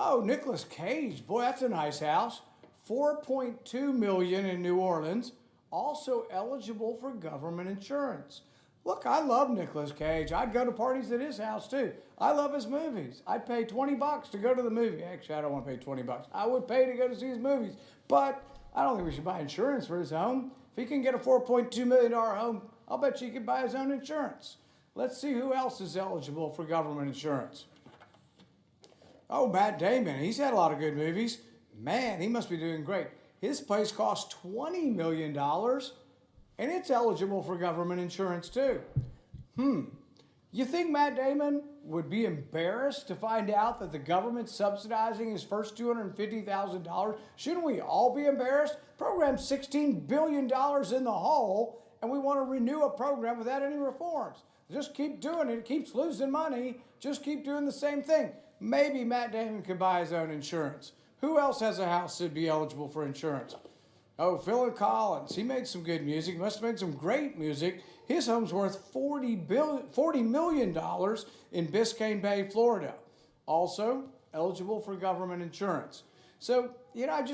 Oh, Nicolas Cage, boy, that's a nice house. $4.2 million in New Orleans, also eligible for government insurance. Look, I love Nicolas Cage. I'd go to parties at his house too. I love his movies. I'd pay $20 to go to the movie. Actually, I don't want to pay $20. I would pay to go to see his movies, but I don't think we should buy insurance for his home. If he can get a $4.2 million home, I'll bet you he could buy his own insurance. Let's see who else is eligible for government insurance. Oh, Matt Damon, he's had a lot of good movies. Man, he must be doing great. His place costs $20 million, and it's eligible for government insurance too. You think Matt Damon would be embarrassed to find out that the government's subsidizing his first $250,000? Shouldn't we all be embarrassed? Program's $16 billion in the hole, and we want to renew a program without any reforms. Just keep doing it. It keeps losing money. Just keep doing the same thing. Maybe Matt Damon could buy his own insurance. Who else has a house that'd be eligible for insurance? Oh, Phil Collins, he made some good music. Must have made some great music. His home's worth $40 million in Biscayne Bay, Florida. Also eligible for government insurance. So, you know,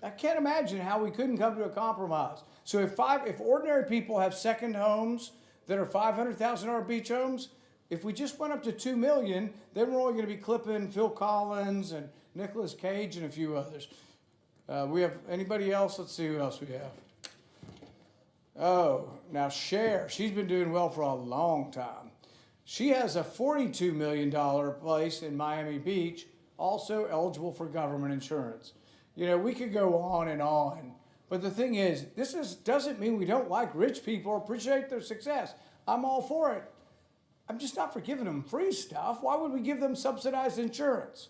I can't imagine how we couldn't come to a compromise. So if ordinary people have second homes that are $500,000 beach homes, if we just went up to $2 million, then we're only going to be clipping Phil Collins and Nicolas Cage and a few others. We have anybody else? Let's see who else we have. Oh, now Cher, she's been doing well for a long time. She has a $42 million place in Miami Beach, also eligible for government insurance. You know, we could go on, but the thing is, doesn't mean we don't like rich people or appreciate their success. I'm all for it. I'm just not for giving them free stuff. Why would we give them subsidized insurance?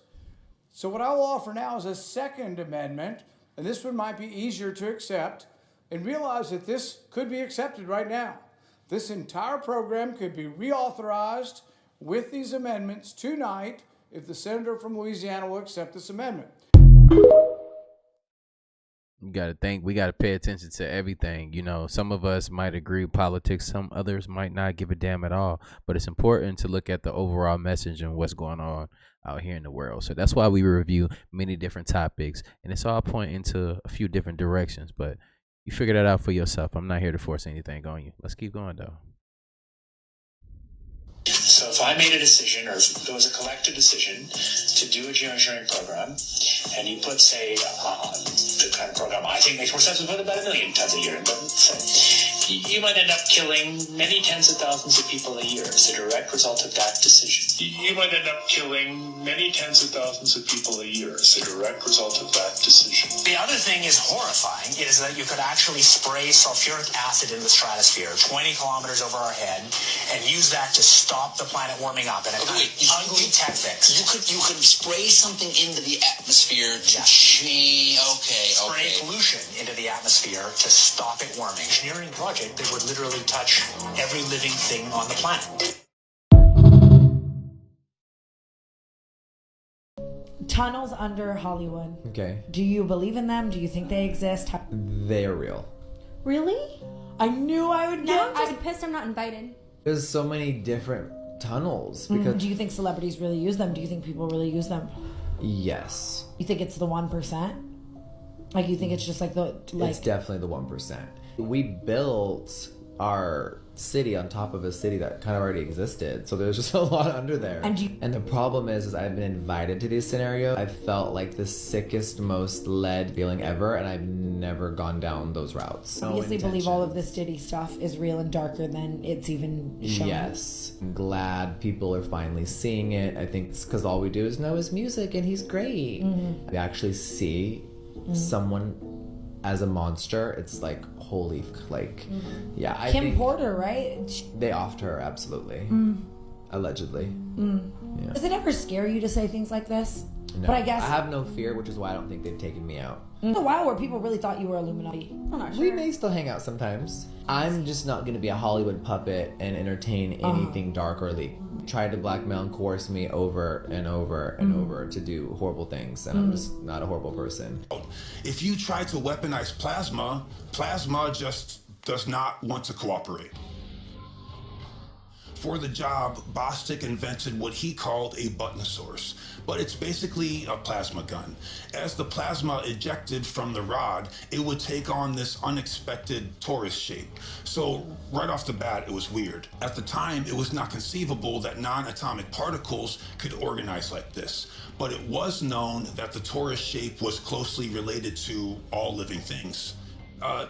So what I will offer now is a second amendment, and this one might be easier to accept, and realize that this could be accepted right now. This entire program could be reauthorized with these amendments tonight if the senator from Louisiana will accept this amendment. You got to think, we got to pay attention to everything. You know, some of us might agree with politics, some others might not give a damn at all, but it's important to look at the overall message and what's going on out here in the world. So that's why we review many different topics, and it's all pointing to a few different directions, but you figure that out for yourself. I'm not here to force anything on you. Let's keep going though. So if I made a decision, or if there was a collective decision to do a geoengineering program, and you put, say, the kind of program I think makes more sense, we put about 1 million tons a year, but you might end up killing many tens of thousands of people a year as a direct result of that decision. You might end up killing many tens of thousands of people a year as a direct result of that decision. The other thing is horrifying, is that you could actually spray sulfuric acid in the stratosphere 20 kilometers over our head and use that to stop the planet warming up in a ugly tech fix. You could spray something into the atmosphere to change. Spray pollution into the atmosphere to stop it warming. Engineering project that would literally touch every living thing on the planet. Tunnels under Hollywood. Okay. Do you believe in them? Do you think they exist? They're real. Really? I knew I would Now get. I'm just pissed I'm not invited. There's so many different tunnels because Do you think celebrities really use them? Do you think people really use them? yes, You think it's the 1%? Like you think it's just like the it's definitely the 1%. We built our city on top of a city that kind of already existed, so there's just a lot under there. And the problem is I've been invited to these scenarios. I felt like the sickest, most led feeling ever, and I've never gone down those routes. obviously believe all of this Diddy stuff is real and darker than it's even shown. Yes, I'm glad people are finally seeing it. I think it's because all we do is know his music, and he's great. We actually see someone as a monster. It's like holy, like yeah. I Kim think Porter, right? they offed her, absolutely, allegedly. Yeah. Does it ever scare you to say things like this? No, But I guess I have no fear, which is why I don't think they've taken me out. a while where people really thought you were Illuminati. I'm not sure. We may still hang out sometimes. I'm just not going to be a Hollywood puppet and entertain anything dark or try to blackmail and coerce me over and over and over to do horrible things, and I'm just not a horrible person. If you try to weaponize plasma, plasma just does not want to cooperate. For the job, Bostic invented what he called a buttonosaurus, but it's basically a plasma gun. As the plasma ejected from the rod, it would take on this unexpected torus shape. So right off the bat, it was weird. At the time, it was not conceivable that non-atomic particles could organize like this, but it was known that the torus shape was closely related to all living things.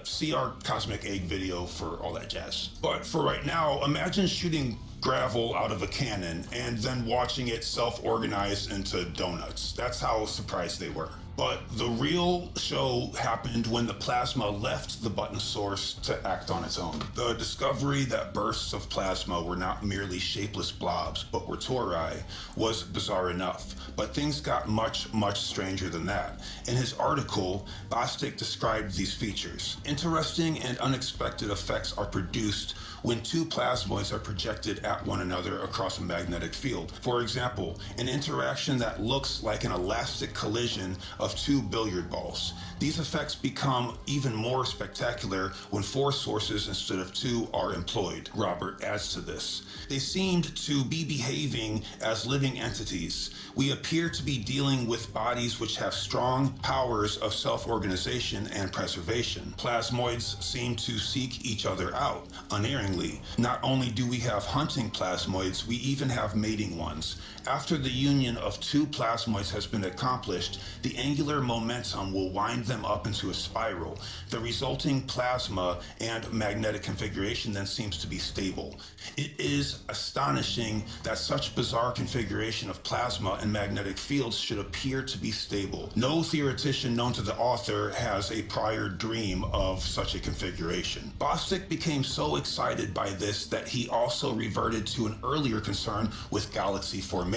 See our Cosmic Egg video for all that jazz. But for right now, imagine shooting gravel out of a cannon and then watching it self-organize into donuts. That's how surprised they were. But the real show happened when the plasma left the button source to act on its own. The discovery that bursts of plasma were not merely shapeless blobs, but were tori, was bizarre enough. But things got much, much stranger than that. In his article, Bostic described these features. Interesting and unexpected effects are produced when two plasmoids are projected at one another across a magnetic field. For example, an interaction that looks like an elastic collision of two billiard balls. These effects become even more spectacular when 4 sources instead of 2 are employed. Robert adds to this. They seemed to be behaving as living entities. We appear to be dealing with bodies which have strong powers of self-organization and preservation. Plasmoids seem to seek each other out unerringly. Not only do we have hunting plasmoids, we even have mating ones. After the union of 2 plasmoids has been accomplished, the angular momentum will wind them up into a spiral. The resulting plasma and magnetic configuration then seems to be stable. It is astonishing that such bizarre configuration of plasma and magnetic fields should appear to be stable. No theoretician known to the author has a prior dream of such a configuration. Bostic became so excited by this that he also reverted to an earlier concern with galaxy formation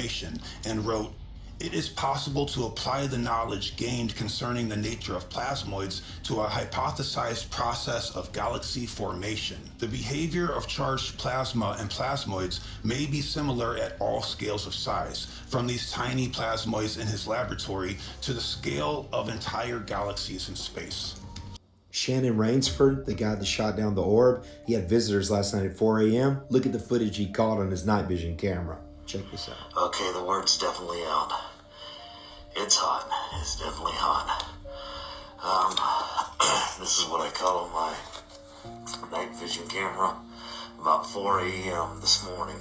and wrote, "It is possible to apply the knowledge gained concerning the nature of plasmoids to a hypothesized process of galaxy formation. The behavior of charged plasma and plasmoids may be similar at all scales of size, from these tiny plasmoids in his laboratory to the scale of entire galaxies in space." Shannon Rainsford, the guy that shot down the orb, he had visitors last night at 4 a.m. Look at the footage he caught on his night vision camera. Check this out. Okay, the word's definitely out. It's hot. It's definitely hot. This is what I caught on my night vision camera about 4 a.m. this morning.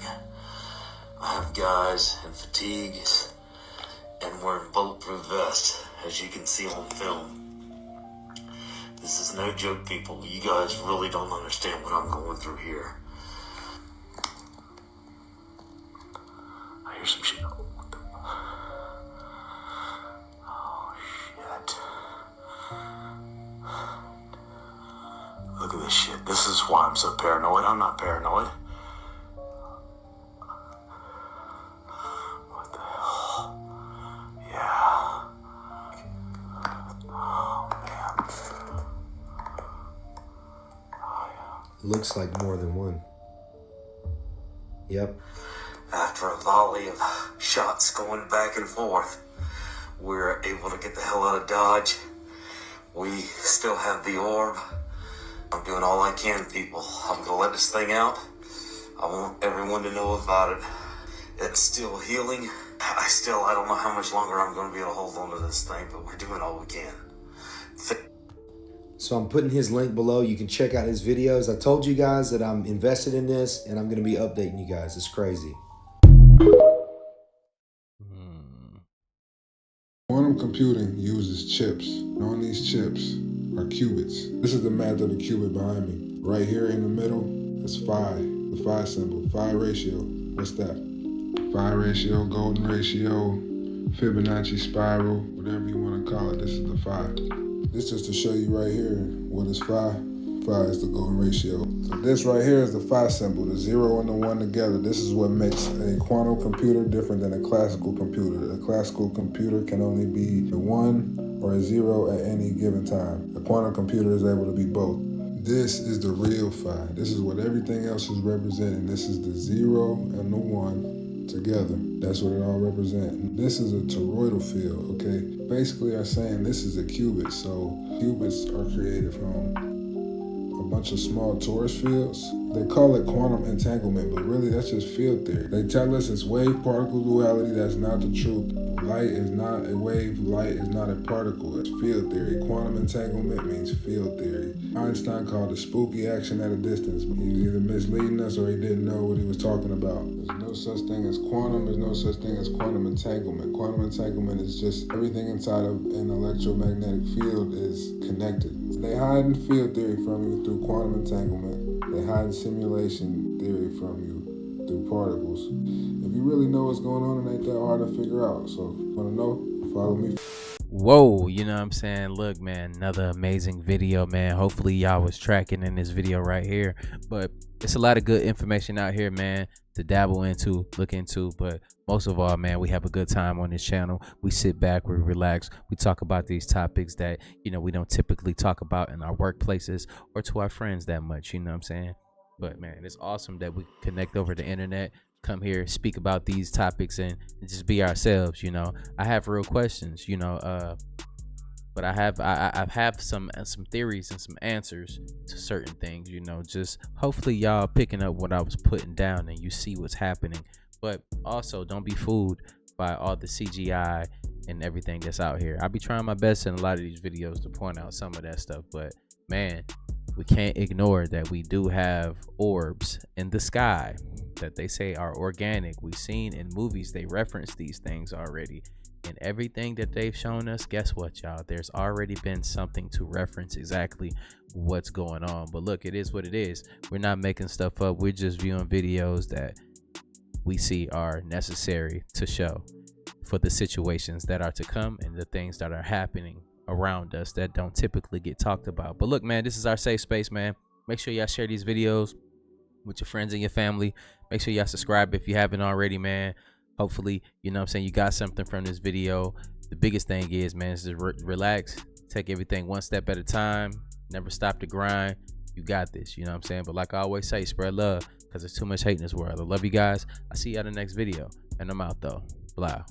I have guys in fatigues and wearing bulletproof vests, as you can see on film. This is no joke, people. You guys really don't understand what I'm going through here. I hear some shit. What the? Oh, shit. Look at this shit. This is why I'm so paranoid. I'm not paranoid. What the hell? Yeah. Oh, man. Looks like more than one. Yep. After a volley of shots going back and forth, we're able to get the hell out of Dodge. We still have the orb. I'm doing all I can, people. I'm gonna let this thing out. I want everyone to know about it. It's still healing. I don't know how much longer I'm gonna be able to hold on to this thing, but we're doing all we can. So I'm putting his link below. You can check out his videos. I told you guys that I'm invested in this and I'm going to be updating you guys. It's crazy. Quantum computing uses chips. And on these chips are qubits. This is the math of a qubit behind me. Right here in the middle is phi, the phi symbol, phi ratio. What's that? Phi ratio, golden ratio, Fibonacci spiral, whatever you want to call it. This is the phi. This just to show you right here what is phi. Phi is the golden ratio. So this right here is the phi symbol, the 0 and the 1 together. This is what makes a quantum computer different than a classical computer. A classical computer can only be a 1 or a 0 at any given time. A quantum computer is able to be both. This is the real phi. This is what everything else is representing. This is the 0 and the 1 together. That's what it all represents. This is a toroidal field, okay? Basically, I'm saying this is a qubit. So qubits are created from a bunch of small torus fields. They call it quantum entanglement, but really that's just field theory. They tell us it's wave-particle duality. That's not the truth. Light is not a wave. Light is not a particle. It's field theory. Quantum entanglement means field theory. Einstein called it spooky action at a distance. He was either misleading us or he didn't know what he was talking about. There's no such thing as quantum. There's no such thing as quantum entanglement. Quantum entanglement is just everything inside of an electromagnetic field is connected. They hide in field theory from you through quantum entanglement. They hide in simulation theory from you through particles. If you really know what's going on, it ain't that hard to figure out. So, want to know? Follow me. Whoa, you know what I'm saying? Look, man, another amazing video, man. Hopefully y'all was tracking in this video right here. But it's a lot of good information out here, man, to dabble into, look into. But most of all, man, we have a good time on this channel. We sit back, we relax, we talk about these topics that, you know, we don't typically talk about in our workplaces or to our friends that much, you know what I'm saying? But man, it's awesome that we connect over the internet, come here, speak about these topics and just be ourselves, you know. I have real questions, you know. But I have some theories and some answers to certain things, you know. Just hopefully y'all picking up what I was putting down and you see what's happening. But also don't be fooled by all the CGI and everything that's out here. I'll be trying my best in a lot of these videos to point out some of that stuff, but man, we can't ignore that we do have orbs in the sky that they say are organic. We've seen in movies they reference these things already, and everything that they've shown us, guess what, y'all, there's already been something to reference exactly what's going on. But look, it is what it is. We're not making stuff up. We're just viewing videos that we see are necessary to show for the situations that are to come and the things that are happening around us that don't typically get talked about. But look, man, this is our safe space, man. Make sure y'all share these videos with your friends and your family. Make sure y'all subscribe if you haven't already, man. Hopefully, you know what I'm saying, you got something from this video. The biggest thing is, man, is to relax, take everything one step at a time, never stop the grind. You got this, you know what I'm saying? But like I always say, spread love, because there's too much hate in this world. I love you guys. I'll see you at the next video, and I'm out though. Blah.